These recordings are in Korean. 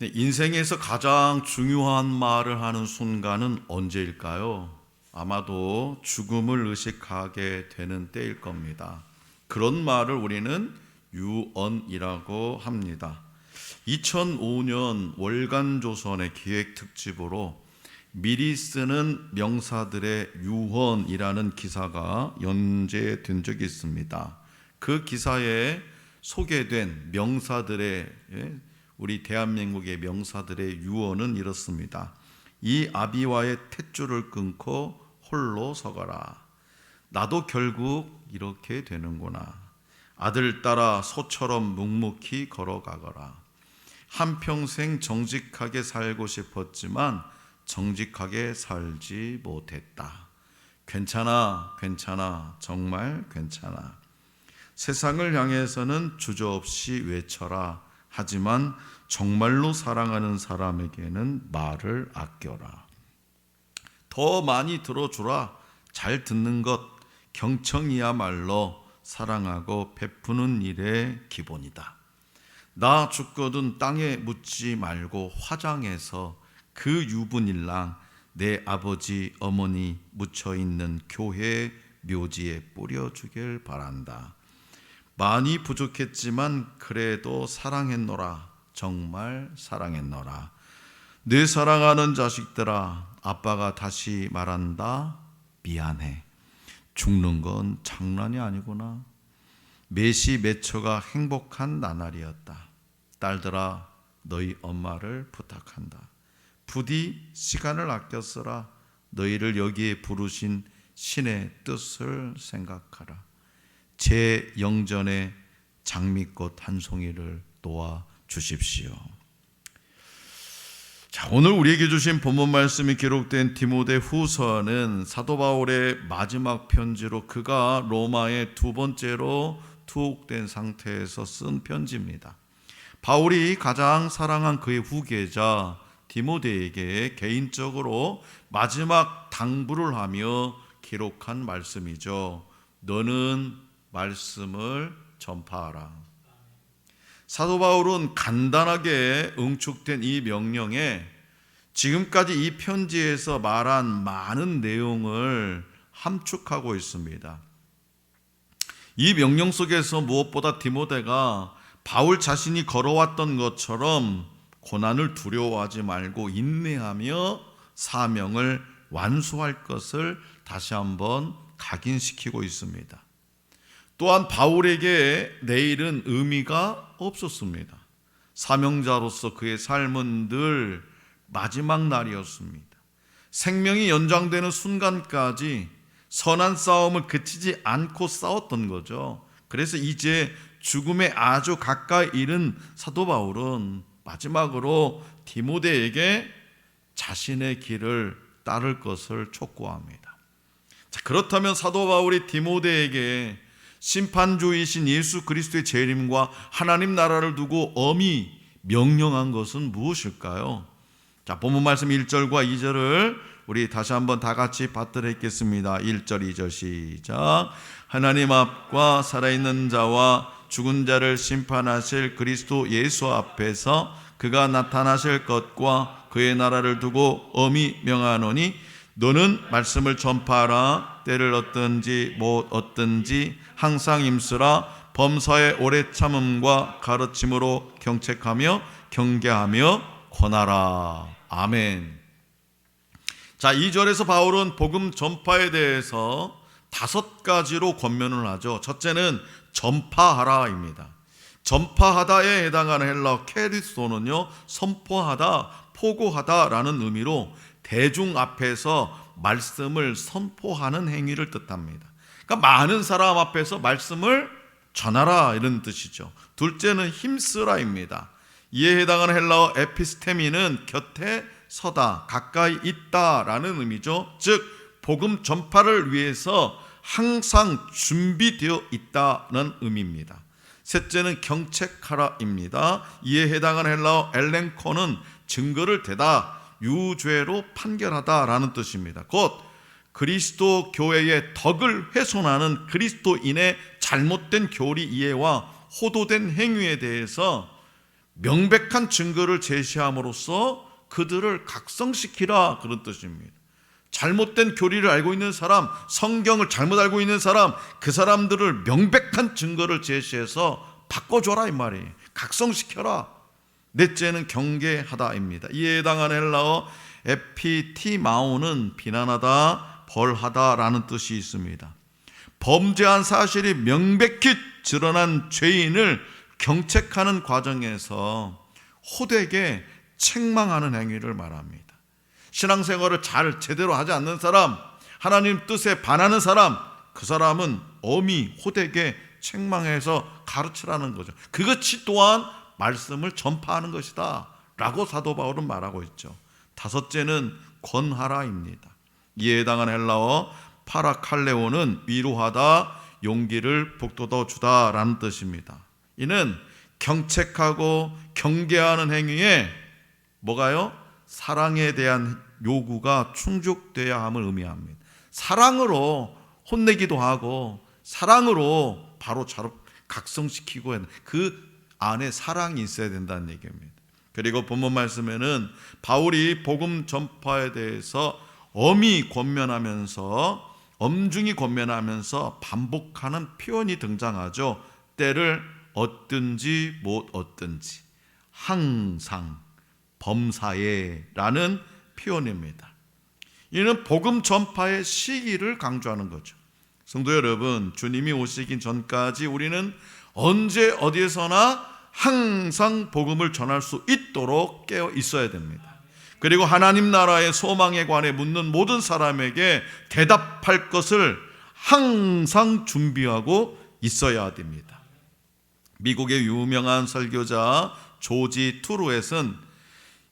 인생에서 가장 중요한 말을 하는 순간은 언제일까요? 아마도 죽음을 의식하게 되는 때일 겁니다. 그런 말을 우리는 유언이라고 합니다. 2005년 월간조선의 기획특집으로 미리 쓰는 명사들의 유언이라는 기사가 연재된 적이 있습니다. 그 기사에 소개된 명사들의 우리 대한민국의 명사들의 유언은 이렇습니다. 이 아비와의 탯줄을 끊고 홀로 서거라. 나도 결국 이렇게 되는구나. 아들 따라 소처럼 묵묵히 걸어가거라. 한평생 정직하게 살고 싶었지만 정직하게 살지 못했다. 괜찮아, 괜찮아, 정말 괜찮아. 세상을 향해서는 주저없이 외쳐라. 하지만 정말로 사랑하는 사람에게는 말을 아껴라. 더 많이 들어주라. 잘 듣는 것, 경청이야말로 사랑하고 베푸는 일의 기본이다. 나 죽거든 땅에 묻지 말고 화장해서 그 유분일랑 내 아버지 어머니 묻혀있는 교회 묘지에 뿌려주길 바란다. 많이 부족했지만 그래도 사랑했노라. 정말 사랑했노라. 내 사랑하는 자식들아, 아빠가 다시 말한다. 미안해. 죽는 건 장난이 아니구나. 매시 매초가 행복한 나날이었다. 딸들아, 너희 엄마를 부탁한다. 부디 시간을 아껴 쓰라. 너희를 여기에 부르신 신의 뜻을 생각하라. 제 영전의 장미꽃 한 송이를 놓아 주십시오. 자, 오늘 우리에게 주신 본문 말씀이 기록된 디모데 후서는 사도 바울의 마지막 편지로 그가 로마에 두 번째로 투옥된 상태에서 쓴 편지입니다. 바울이 가장 사랑한 그의 후계자 디모데에게 개인적으로 마지막 당부를 하며 기록한 말씀이죠. 너는 말씀을 전파하라. 사도 바울은 간단하게 응축된 이 명령에 지금까지 이 편지에서 말한 많은 내용을 함축하고 있습니다. 이 명령 속에서 무엇보다 디모데가 바울 자신이 걸어왔던 것처럼 고난을 두려워하지 말고 인내하며 사명을 완수할 것을 다시 한번 각인시키고 있습니다. 또한 바울에게 내일은 의미가 없었습니다. 사명자로서 그의 삶은 늘 마지막 날이었습니다. 생명이 연장되는 순간까지 선한 싸움을 그치지 않고 싸웠던 거죠. 그래서 이제 죽음에 아주 가까이 이른 사도 바울은 마지막으로 디모데에게 자신의 길을 따를 것을 촉구합니다. 자, 그렇다면 사도 바울이 디모데에게 심판주이신 예수 그리스도의 재림과 하나님 나라를 두고 엄히 명령한 것은 무엇일까요? 자, 본문 말씀 1절과 2절을 우리 다시 한번 다 같이 받들어 읽겠습니다. 1절 2절 시작. 하나님 앞과 살아있는 자와 죽은 자를 심판하실 그리스도 예수 앞에서 그가 나타나실 것과 그의 나라를 두고 엄히 명하노니 너는 말씀을 전파하라. 때를 얻든지 못 얻든지 항상 힘쓰라. 범사의 오래 참음과 가르침으로 경책하며 경계하며 권하라. 아멘. 자, 2절에서 바울은 복음 전파에 대해서 5가지로 권면을 하죠. 첫째는 전파하라입니다. 전파하다에 해당하는 헬라어 케리스토는요, 선포하다, 포고하다라는 의미로 대중 앞에서 말씀을 선포하는 행위를 뜻합니다. 그러니까 많은 사람 앞에서 말씀을 전하라 이런 뜻이죠. 둘째는 힘쓰라입니다. 이에 해당하는 헬라어 에피스테미는 곁에 서다, 가까이 있다라는 의미죠. 즉 복음 전파를 위해서 항상 준비되어 있다는 의미입니다. 셋째는 경책하라입니다. 이에 해당하는 헬라어 엘렌코는 증거를 대다, 유죄로 판결하다라는 뜻입니다. 곧 그리스도 교회의 덕을 훼손하는 그리스도인의 잘못된 교리 이해와 호도된 행위에 대해서 명백한 증거를 제시함으로써 그들을 각성시키라, 그런 뜻입니다. 잘못된 교리를 알고 있는 사람, 성경을 잘못 알고 있는 사람, 그 사람들을 명백한 증거를 제시해서 바꿔줘라 이 말이에요. 각성시켜라. 넷째는 경계하다입니다. 이에 해당하는 헬라어 에피티마오는 비난하다, 벌하다라는 뜻이 있습니다. 범죄한 사실이 명백히 드러난 죄인을 경책하는 과정에서 호되게 책망하는 행위를 말합니다. 신앙생활을 제대로 하지 않는 사람, 하나님 뜻에 반하는 사람, 그 사람은 엄히 호되게 책망해서 가르치라는 거죠. 그것이 또한 말씀을 전파하는 것이다 라고 사도 바울은 말하고 있죠. 다섯째는 권하라입니다. 이에 해당하는 헬라어 파라칼레오는 위로하다, 용기를 북돋워 주다 라는 뜻입니다. 이는 경책하고 경계하는 행위에 뭐가요? 사랑에 대한 요구가 충족돼야 함을 의미합니다. 사랑으로 혼내기도 하고 사랑으로 바로 각성시키고 그 안에 사랑이 있어야 된다는 얘기입니다. 그리고 본문 말씀에는 바울이 복음 전파에 대해서 엄중히 권면하면서 반복하는 표현이 등장하죠. 때를 얻든지 못 얻든지 항상 범사에 라는 표현입니다. 이는 복음 전파의 시기를 강조하는 거죠. 성도 여러분, 주님이 오시기 전까지 우리는 언제 어디에서나 항상 복음을 전할 수 있도록 깨어 있어야 됩니다. 그리고 하나님 나라의 소망에 관해 묻는 모든 사람에게 대답할 것을 항상 준비하고 있어야 됩니다. 미국의 유명한 설교자 조지 투루엣은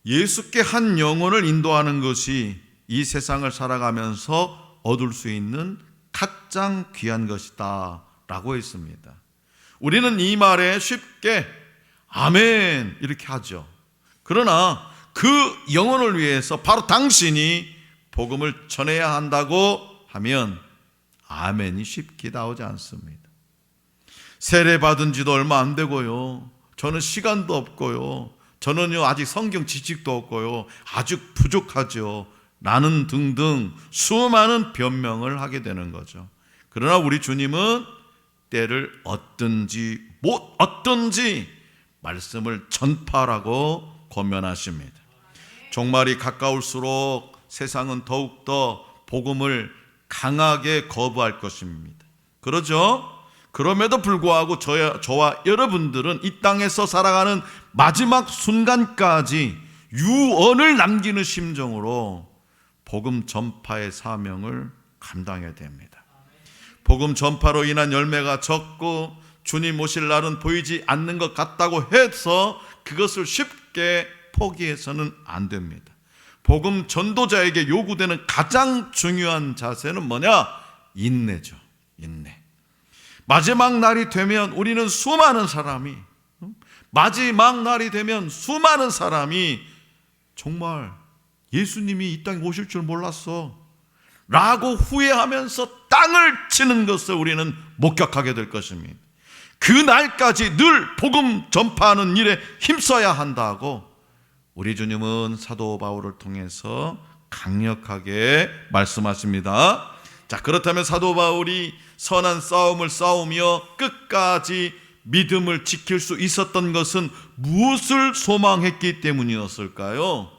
예수께 한 영혼을 인도하는 것이 이 세상을 살아가면서 얻을 수 있는 가장 귀한 것이다 라고 했습니다. 우리는 이 말에 쉽게 아멘 이렇게 하죠. 그러나 그 영혼을 위해서 바로 당신이 복음을 전해야 한다고 하면 아멘이 쉽게 나오지 않습니다. 세례 받은 지도 얼마 안 되고요, 저는 시간도 없고요, 저는요 아직 성경 지식도 없고요, 아주 부족하죠 라는 등등 수많은 변명을 하게 되는 거죠. 그러나 우리 주님은 때를 얻든지 못 얻든지 말씀을 전파라고 권면하십니다. 종말이 가까울수록 세상은 더욱더 복음을 강하게 거부할 것입니다. 그러죠? 그럼에도 불구하고 저와 여러분들은 이 땅에서 살아가는 마지막 순간까지 유언을 남기는 심정으로 복음 전파의 사명을 감당해야 됩니다. 복음 전파로 인한 열매가 적고 주님 오실 날은 보이지 않는 것 같다고 해서 그것을 쉽게 포기해서는 안 됩니다. 복음 전도자에게 요구되는 가장 중요한 자세는 뭐냐? 인내죠. 인내. 마지막 날이 되면 우리는 마지막 날이 되면 수많은 사람이 정말 예수님이 이 땅에 오실 줄 몰랐어 라고 후회하면서 땅을 치는 것을 우리는 목격하게 될 것입니다. 그 날까지 늘 복음 전파하는 일에 힘써야 한다고 우리 주님은 사도 바울을 통해서 강력하게 말씀하십니다. 자, 그렇다면 사도 바울이 선한 싸움을 싸우며 끝까지 믿음을 지킬 수 있었던 것은 무엇을 소망했기 때문이었을까요?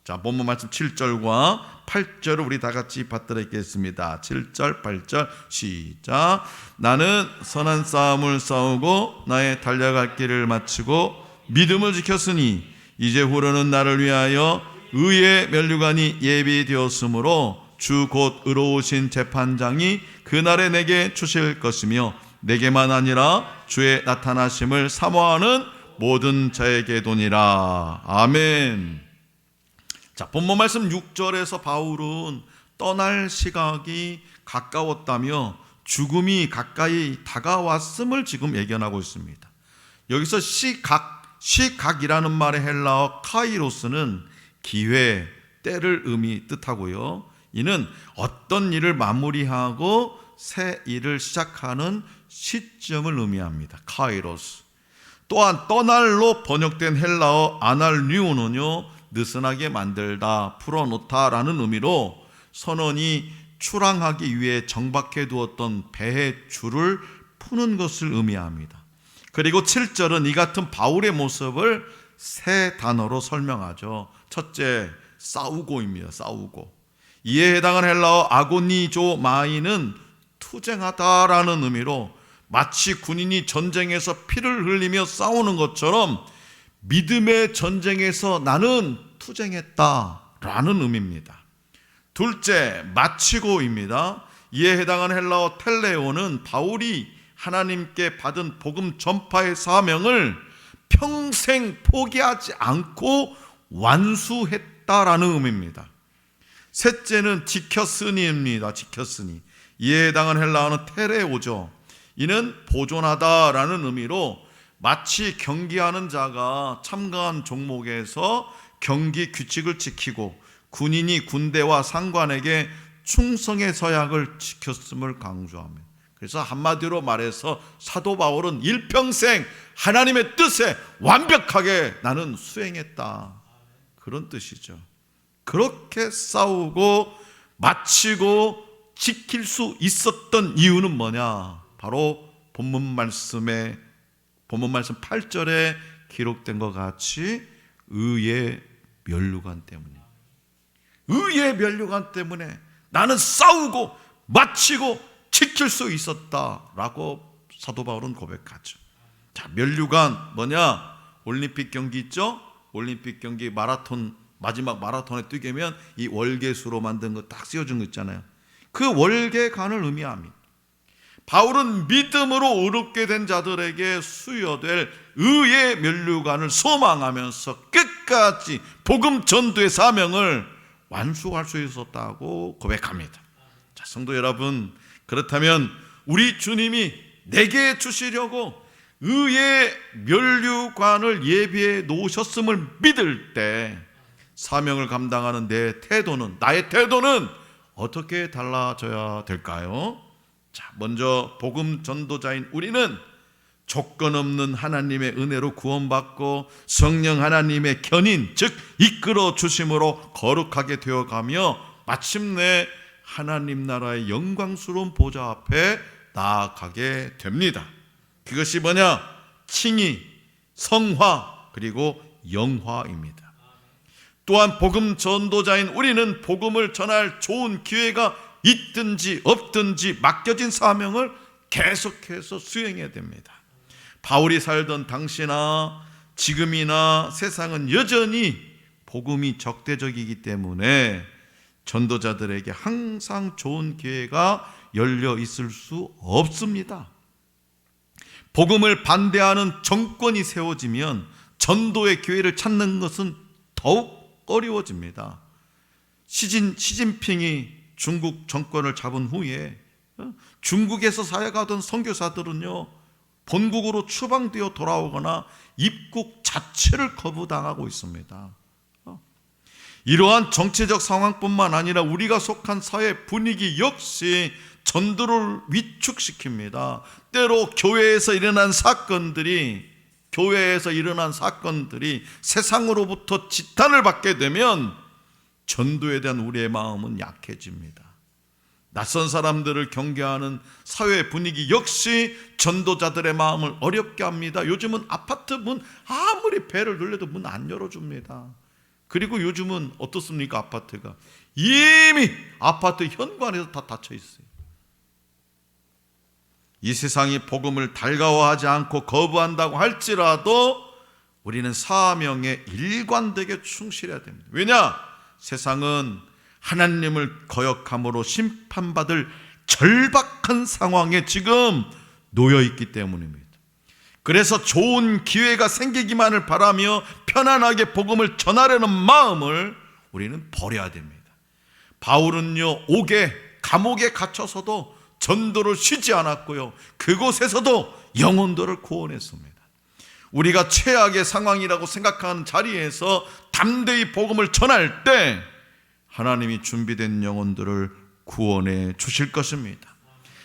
자, 본문 말씀 7절과 8절을 우리 다 같이 받들어 읽겠습니다. 7절, 8절 시작. 나는 선한 싸움을 싸우고 나의 달려갈 길을 마치고 믿음을 지켰으니 이제후로는 나를 위하여 의의 면류관이 예비되었으므로 주 곧 의로우신 재판장이 그날에 내게 주실 것이며 내게만 아니라 주의 나타나심을 사모하는 모든 자에게도니라. 아멘. 자, 본문 말씀 6절에서 바울은 떠날 시각이 가까웠다며 죽음이 가까이 다가왔음을 지금 예견하고 있습니다. 여기서 시각이라는 말의 헬라어 카이로스는 기회, 때를 뜻하고요. 이는 어떤 일을 마무리하고 새 일을 시작하는 시점을 의미합니다. 카이로스. 또한 떠날로 번역된 헬라어 아날류는요, 느슨하게 만들다, 풀어놓다라는 의미로 선원이 출항하기 위해 정박해 두었던 배의 줄을 푸는 것을 의미합니다. 그리고 7절은 이 같은 바울의 모습을 세 단어로 설명하죠. 첫째, 싸우고입니다. 싸우고. 이에 해당하는 헬라어 아고니조마이는 투쟁하다라는 의미로 마치 군인이 전쟁에서 피를 흘리며 싸우는 것처럼 믿음의 전쟁에서 나는 투쟁했다라는 의미입니다. 둘째, 마치고입니다. 이에 해당하는 헬라어 텔레오는 바울이 하나님께 받은 복음 전파의 사명을 평생 포기하지 않고 완수했다라는 의미입니다. 셋째는 지켰으니입니다. 지켰으니. 이에 해당하는 헬라어는 테레오죠. 이는 보존하다라는 의미로 마치 경기하는 자가 참가한 종목에서 경기 규칙을 지키고 군인이 군대와 상관에게 충성의 서약을 지켰음을 강조합니다. 그래서 한마디로 말해서 사도 바울은 일평생 하나님의 뜻에 완벽하게 나는 수행했다, 그런 뜻이죠. 그렇게 싸우고 마치고 지킬 수 있었던 이유는 뭐냐? 바로 본문 말씀 8절에 기록된 것 같이 의의 면류관 때문에, 의의 면류관 때문에 나는 싸우고 마치고 지킬 수 있었다라고 사도 바울은 고백하죠. 자, 면류관 뭐냐? 올림픽 경기 있죠? 올림픽 경기 마라톤, 마지막 마라톤에 뛰려면 이 월계수로 만든 거 딱 씌워준 거 있잖아요. 그 월계관을 의미합니다. 바울은 믿음으로 의롭게 된 자들에게 수여될 의의 면류관을 소망하면서 끝까지 복음 전도의 사명을 완수할 수 있었다고 고백합니다. 자, 성도 여러분, 그렇다면 우리 주님이 내게 주시려고 의의 면류관을 예비해 놓으셨음을 믿을 때 사명을 감당하는 나의 태도는 어떻게 달라져야 될까요? 자, 먼저 복음 전도자인 우리는 조건 없는 하나님의 은혜로 구원받고 성령 하나님의 견인, 즉 이끌어 주심으로 거룩하게 되어가며 마침내 하나님 나라의 영광스러운 보좌 앞에 나아가게 됩니다. 그것이 뭐냐? 칭의, 성화, 그리고 영화입니다. 또한 복음 전도자인 우리는 복음을 전할 좋은 기회가 있든지 없든지 맡겨진 사명을 계속해서 수행해야 됩니다. 바울이 살던 당시나 지금이나 세상은 여전히 복음이 적대적이기 때문에 전도자들에게 항상 좋은 기회가 열려 있을 수 없습니다. 복음을 반대하는 정권이 세워지면 전도의 기회를 찾는 것은 더욱 어려워집니다. 시진핑이 중국 정권을 잡은 후에 중국에서 사역하던 선교사들은요, 본국으로 추방되어 돌아오거나 입국 자체를 거부당하고 있습니다. 이러한 정치적 상황뿐만 아니라 우리가 속한 사회 분위기 역시 전도를 위축시킵니다. 때로 교회에서 일어난 사건들이 세상으로부터 지탄을 받게 되면 전도에 대한 우리의 마음은 약해집니다. 낯선 사람들을 경계하는 사회 분위기 역시 전도자들의 마음을 어렵게 합니다. 요즘은 아파트 문 아무리 배를 눌러도 문 안 열어줍니다. 그리고 요즘은 어떻습니까? 아파트가 이미 아파트 현관에서 다 닫혀 있어요. 이 세상이 복음을 달가워하지 않고 거부한다고 할지라도 우리는 사명에 일관되게 충실해야 됩니다. 왜냐? 세상은 하나님을 거역함으로 심판받을 절박한 상황에 지금 놓여 있기 때문입니다. 그래서 좋은 기회가 생기기만을 바라며 편안하게 복음을 전하려는 마음을 우리는 버려야 됩니다. 바울은요, 감옥에 갇혀서도 전도를 쉬지 않았고요, 그곳에서도 영혼들을 구원했습니다. 우리가 최악의 상황이라고 생각하는 자리에서 담대히 복음을 전할 때 하나님이 준비된 영혼들을 구원해 주실 것입니다.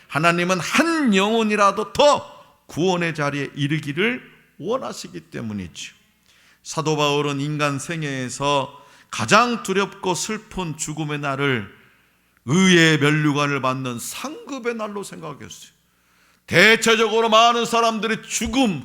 하나님은 한 영혼이라도 더 구원의 자리에 이르기를 원하시기 때문이죠. 사도 바울은 인간 생애에서 가장 두렵고 슬픈 죽음의 날을 의의 면류관을 받는 상급의 날로 생각했어요. 대체적으로 많은 사람들이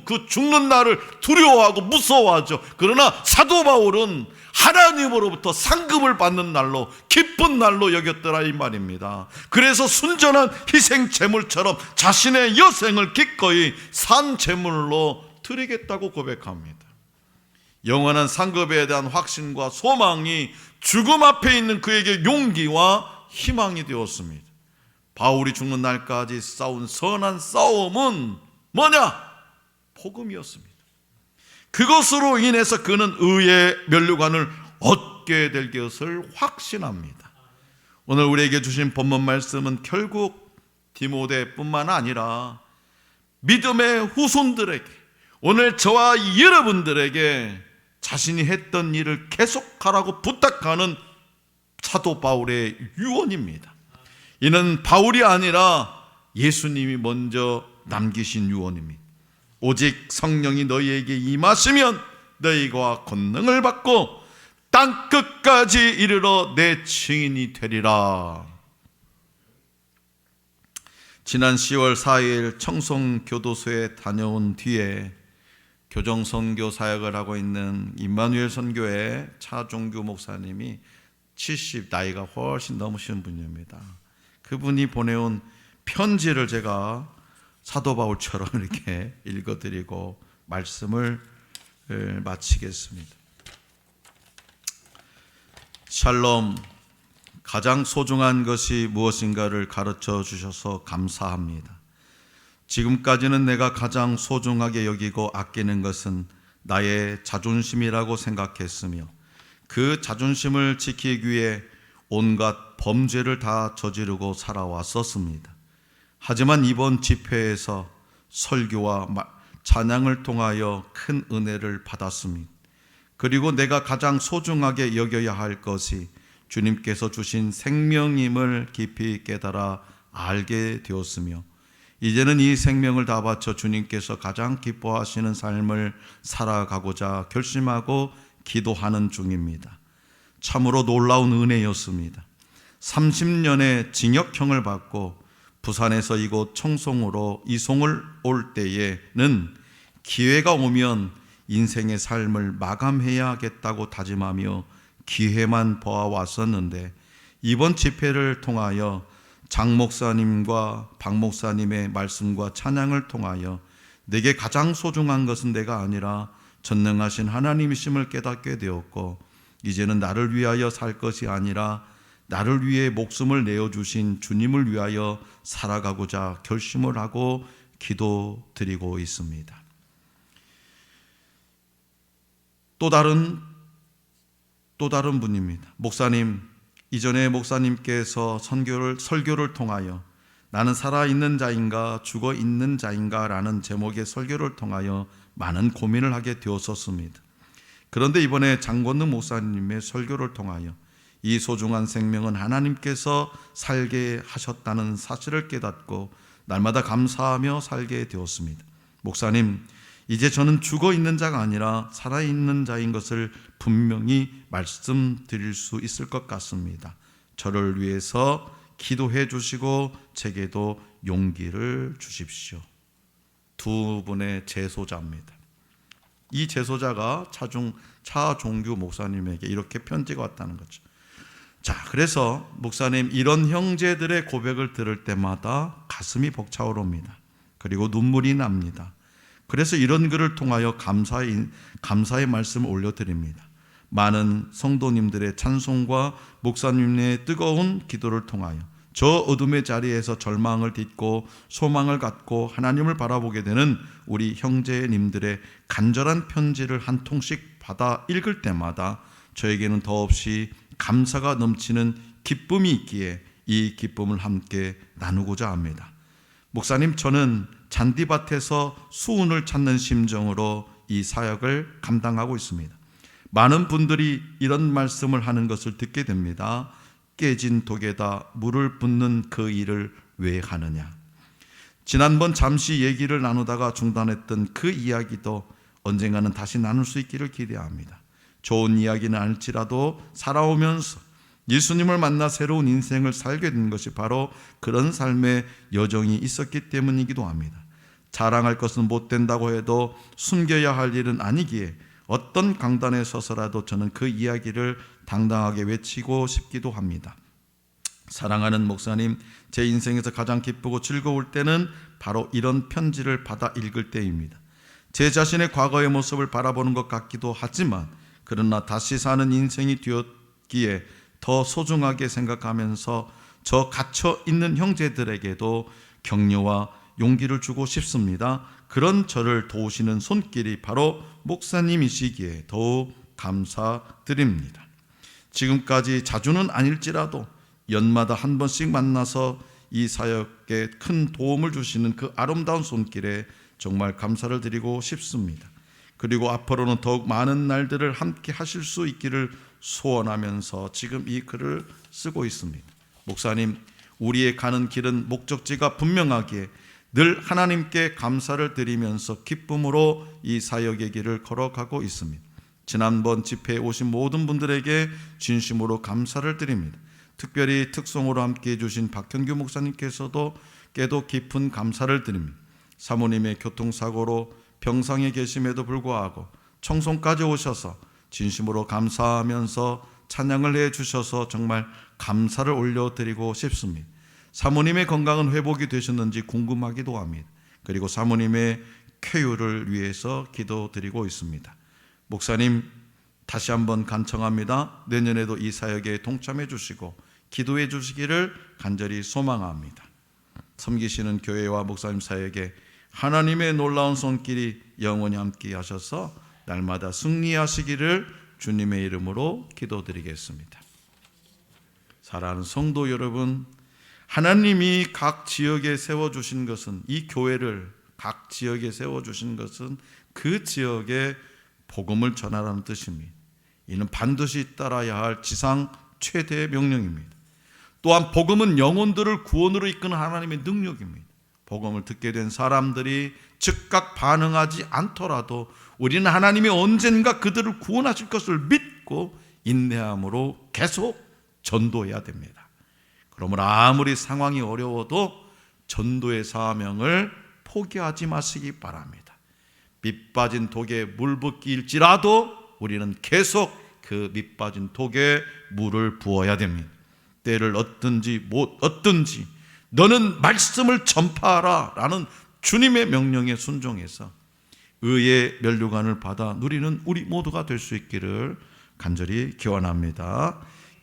그 죽는 날을 두려워하고 무서워하죠. 그러나 사도 바울은 하나님으로부터 상급을 받는 날로, 기쁜 날로 여겼더라 이 말입니다. 그래서 순전한 희생 제물처럼 자신의 여생을 기꺼이 산 제물로 드리겠다고 고백합니다. 영원한 상급에 대한 확신과 소망이 죽음 앞에 있는 그에게 용기와 희망이 되었습니다. 바울이 죽는 날까지 싸운 선한 싸움은 뭐냐? 복음이었습니다. 그것으로 인해서 그는 의의 면류관을 얻게 될 것을 확신합니다. 오늘 우리에게 주신 본문 말씀은 결국 디모데뿐만 아니라 믿음의 후손들에게, 오늘 저와 여러분들에게 자신이 했던 일을 계속하라고 부탁하는 사도 바울의 유언입니다. 이는 바울이 아니라 예수님이 먼저 남기신 유언입니다. 오직 성령이 너희에게 임하시면 너희가 권능을 받고 땅 끝까지 이르러 내 증인이 되리라. 지난 10월 4일 청송교도소에 다녀온 뒤에 교정 선교 사역을 하고 있는 임마누엘 선교회 차종규 목사님이 나이가 훨씬 넘으신 분입니다. 그분이 보내온 편지를 제가 사도 바울처럼 이렇게 읽어드리고 말씀을 마치겠습니다. 샬롬, 가장 소중한 것이 무엇인가를 가르쳐 주셔서 감사합니다. 지금까지는 내가 가장 소중하게 여기고 아끼는 것은 나의 자존심이라고 생각했으며 그 자존심을 지키기 위해 온갖 범죄를 다 저지르고 살아왔었습니다. 하지만 이번 집회에서 설교와 찬양을 통하여 큰 은혜를 받았습니다. 그리고 내가 가장 소중하게 여겨야 할 것이 주님께서 주신 생명임을 깊이 깨달아 알게 되었으며 이제는 이 생명을 다 바쳐 주님께서 가장 기뻐하시는 삶을 살아가고자 결심하고 기도하는 중입니다. 참으로 놀라운 은혜였습니다. 30년의 징역형을 받고 부산에서 이곳 청송으로 이송을 올 때에는 기회가 오면 인생의 삶을 마감해야겠다고 다짐하며 기회만 보아왔었는데 이번 집회를 통하여 장 목사님과 박 목사님의 말씀과 찬양을 통하여 내게 가장 소중한 것은 내가 아니라 전능하신 하나님이심을 깨닫게 되었고 이제는 나를 위하여 살 것이 아니라 나를 위해 목숨을 내어주신 주님을 위하여 살아가고자 결심을 하고 기도드리고 있습니다. 또 다른 분입니다. 목사님, 이전에 목사님께서 설교를 통하여 나는 살아있는 자인가 죽어있는 자인가 라는 제목의 설교를 통하여 많은 고민을 하게 되었었습니다. 그런데 이번에 장권느 목사님의 설교를 통하여 이 소중한 생명은 하나님께서 살게 하셨다는 사실을 깨닫고 날마다 감사하며 살게 되었습니다. 목사님, 이제 저는 죽어있는 자가 아니라 살아있는 자인 것을 분명히 말씀드릴 수 있을 것 같습니다. 저를 위해서 기도해 주시고 제게도 용기를 주십시오. 두 분의 제소자입니다. 이 제소자가 차종규 목사님에게 이렇게 편지가 왔다는 거죠. 자, 그래서 목사님, 이런 형제들의 고백을 들을 때마다 가슴이 벅차오릅니다. 그리고 눈물이 납니다. 그래서 이런 글을 통하여 감사의 말씀을 올려드립니다. 많은 성도님들의 찬송과 목사님의 뜨거운 기도를 통하여 저 어둠의 자리에서 절망을 딛고 소망을 갖고 하나님을 바라보게 되는 우리 형제님들의 간절한 편지를 한 통씩 받아 읽을 때마다 저에게는 더없이 감사가 넘치는 기쁨이 있기에 이 기쁨을 함께 나누고자 합니다. 목사님, 저는 잔디밭에서 수운을 찾는 심정으로 이 사역을 감당하고 있습니다. 많은 분들이 이런 말씀을 하는 것을 듣게 됩니다. 깨진 독에다 물을 붓는 그 일을 왜 하느냐. 지난번 잠시 얘기를 나누다가 중단했던 그 이야기도 언젠가는 다시 나눌 수 있기를 기대합니다. 좋은 이야기는 아닐지라도 살아오면서 예수님을 만나 새로운 인생을 살게 된 것이 바로 그런 삶의 여정이 있었기 때문이기도 합니다. 자랑할 것은 못 된다고 해도 숨겨야 할 일은 아니기에 어떤 강단에 서서라도 저는 그 이야기를 당당하게 외치고 싶기도 합니다. 사랑하는 목사님, 제 인생에서 가장 기쁘고 즐거울 때는 바로 이런 편지를 받아 읽을 때입니다. 제 자신의 과거의 모습을 바라보는 것 같기도 하지만 그러나 다시 사는 인생이 되었기에 더 소중하게 생각하면서 저 갇혀 있는 형제들에게도 격려와 용기를 주고 싶습니다. 그런 저를 도우시는 손길이 바로 목사님이시기에 더욱 감사드립니다. 지금까지 자주는 아닐지라도 연마다 한 번씩 만나서 이 사역에 큰 도움을 주시는 그 아름다운 손길에 정말 감사를 드리고 싶습니다. 그리고 앞으로는 더욱 많은 날들을 함께 하실 수 있기를 소원하면서 지금 이 글을 쓰고 있습니다. 목사님, 우리의 가는 길은 목적지가 분명하기에 늘 하나님께 감사를 드리면서 기쁨으로 이 사역의 길을 걸어가고 있습니다. 지난번 집회에 오신 모든 분들에게 진심으로 감사를 드립니다. 특별히 특송으로 함께해 주신 박형규 목사님께서도 깨도 깊은 감사를 드립니다. 사모님의 교통사고로 병상에 계심에도 불구하고 청송까지 오셔서 진심으로 감사하면서 찬양을 해주셔서 정말 감사를 올려드리고 싶습니다. 사모님의 건강은 회복이 되셨는지 궁금하기도 합니다. 그리고 사모님의 쾌유를 위해서 기도드리고 있습니다. 목사님, 다시 한번 간청합니다. 내년에도 이 사역에 동참해 주시고 기도해 주시기를 간절히 소망합니다. 섬기시는 교회와 목사님 사역에 하나님의 놀라운 손길이 영원히 함께 하셔서 날마다 승리하시기를 주님의 이름으로 기도드리겠습니다. 사랑하는 성도 여러분, 하나님이 각 지역에 세워주신 것은, 이 교회를 각 지역에 세워주신 것은 그 지역에 복음을 전하라는 뜻입니다. 이는 반드시 따라야 할 지상 최대의 명령입니다. 또한 복음은 영혼들을 구원으로 이끄는 하나님의 능력입니다. 복음을 듣게 된 사람들이 즉각 반응하지 않더라도 우리는 하나님이 언젠가 그들을 구원하실 것을 믿고 인내함으로 계속 전도해야 됩니다. 그러므로 아무리 상황이 어려워도 전도의 사명을 포기하지 마시기 바랍니다. 밑빠진 독에 물 붓기일지라도 우리는 계속 그 밑빠진 독에 물을 부어야 됩니다. 때를 얻든지 못 얻든지 너는 말씀을 전파하라 라는 주님의 명령에 순종해서 의의 면류관을 받아 누리는 우리 모두가 될 수 있기를 간절히 기원합니다.